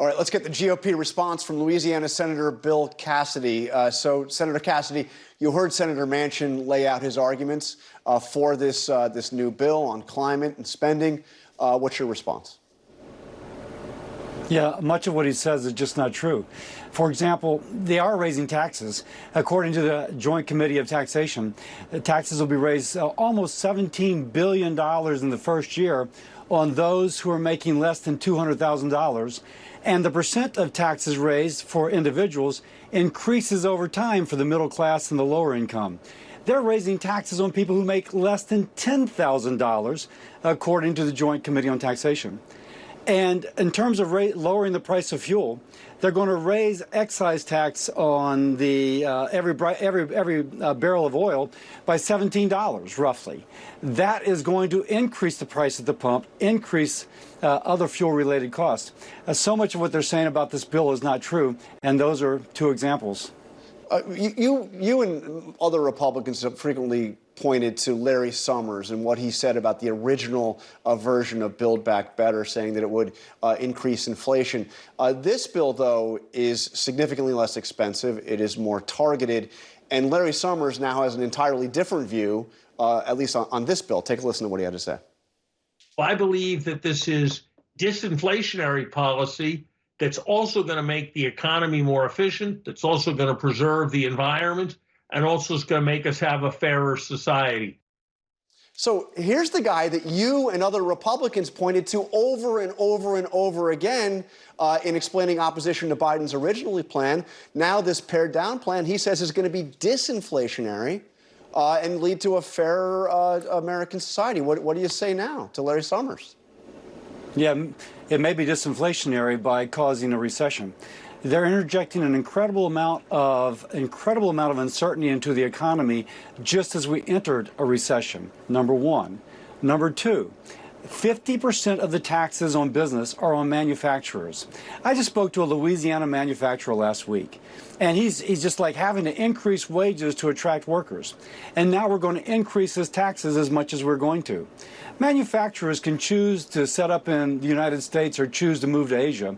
All right, let's get the GOP response from Louisiana Senator Bill Cassidy. So, Senator Cassidy, you heard Senator Manchin lay out his arguments for this new bill on climate and spending. What's your response? Yeah, much of what he says is just not true. For example, they are raising taxes. According to the Joint Committee of Taxation, the taxes will be raised almost $17 billion in the first year on those who are making less than $200,000. And the percent of taxes raised for individuals increases over time for the middle class and the lower income. They're raising taxes on people who make less than $10,000, according to the Joint Committee on Taxation. And in terms of lowering the price of fuel, they're going to raise excise tax on the every barrel of oil by $17, roughly. That is going to increase the price at the pump, increase other fuel-related costs. So much of what they're saying about this bill is not true, and those are two examples. You and other Republicans have frequently pointed to Larry Summers and what he said about the original version of Build Back Better, saying that it would increase inflation. This bill, though, is significantly less expensive. It is more targeted. And Larry Summers now has an entirely different view, at least on this bill. Take a listen to what he had to say. Well, I believe that this is disinflationary policy that's also going to make the economy more efficient, that's also going to preserve the environment, and also is going to make us have a fairer society. So here's the guy that you and other Republicans pointed to over and over and over again in explaining opposition to Biden's original plan. Now this pared down plan, he says, is going to be disinflationary and lead to a fairer American society. What do you say now to Larry Summers? Yeah, it may be disinflationary by causing a recession. They're interjecting an incredible amount of uncertainty into the economy just as we entered a recession, number one. Number two, 50% of the taxes on business are on manufacturers. I just spoke to a Louisiana manufacturer last week, and he's just like having to increase wages to attract workers. And now we're going to increase his taxes as much as we're going to. Manufacturers can choose to set up in the United States or choose to move to Asia.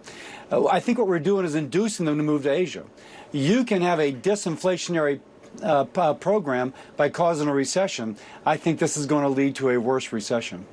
I think what we're doing is inducing them to move to Asia. You can have a disinflationary program by causing a recession. I think this is going to lead to a worse recession.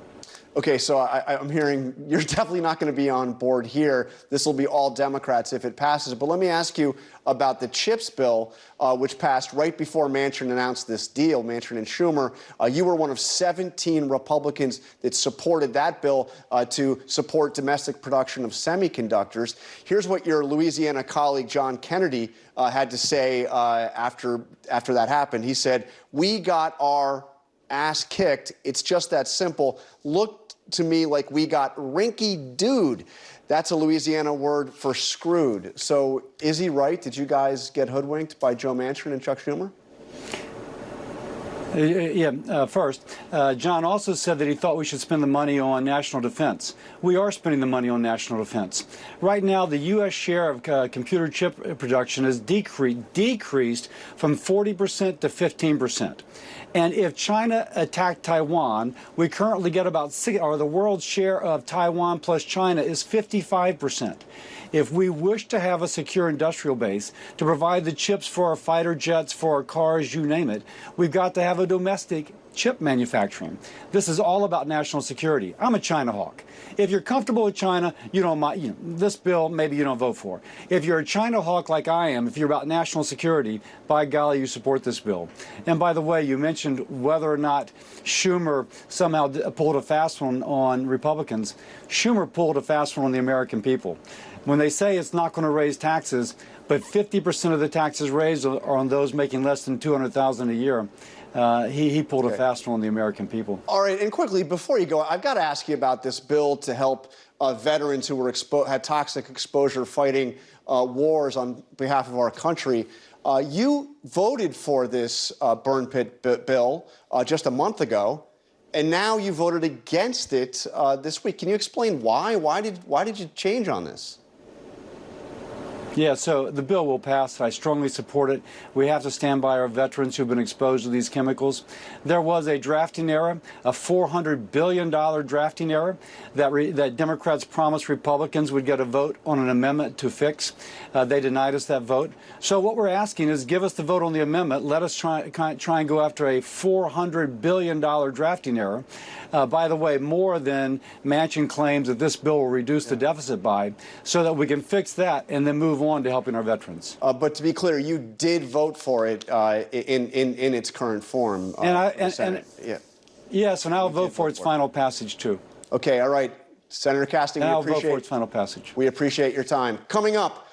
Okay, so I'm hearing you're definitely not going to be on board here. This will be all Democrats if it passes. But let me ask you about the CHIPS bill, which passed right before Manchin announced this deal, Manchin and Schumer. You were one of 17 Republicans that supported that bill to support domestic production of semiconductors. Here's what your Louisiana colleague, John Kennedy, had to say after that happened. He said, "We got our ass kicked. It's just that simple. Looked to me like we got rinky-dooed." That's a Louisiana word for screwed. So is he right? Did you guys get hoodwinked by Joe Manchin and Chuck Schumer? First, John also said that he thought we should spend the money on national defense. We are spending the money on national defense. Right now, the U.S. share of computer chip production has decreased from 40% to 15%. And if China attacked Taiwan, we currently get about the world's share of Taiwan plus China is 55%. If we wish to have a secure industrial base to provide the chips for our fighter jets, for our cars, you name it, we've got to have a domestic chip manufacturing. This is all about national security. I'm a China hawk. If you're comfortable with China, you don't mind, this bill, maybe you don't vote for. If you're a China hawk like I am, if you're about national security, by golly, you support this bill. And by the way, you mentioned whether or not Schumer somehow pulled a fast one on Republicans. Schumer pulled a fast one on the American people. When they say it's not going to raise taxes, but 50% of the taxes raised are on those making less than $200,000 a year, he pulled a fast one on the American people. All right, and quickly, before you go, I've got to ask you about this bill to help veterans who were had toxic exposure fighting wars on behalf of our country. You voted for this burn pit bill just a month ago, and now you voted against it this week. Can you explain why? Why did you change on this? Yeah, so the bill will pass. I strongly support it. We have to stand by our veterans who've been exposed to these chemicals. There was a drafting error, a $400 billion drafting error that Democrats promised Republicans would get a vote on an amendment to fix. They denied us that vote. So what we're asking is give us the vote on the amendment. Let us try and go after a $400 billion drafting error. By the way, more than Manchin claims that this bill will reduce the deficit by, so that we can fix that and then move on to helping our veterans. But to be clear, you did vote for it in its current form. Yes, and I'll vote for its final passage too. Okay, all right. Senator Cassidy, and I'll vote for its final passage. We appreciate your time. Coming up,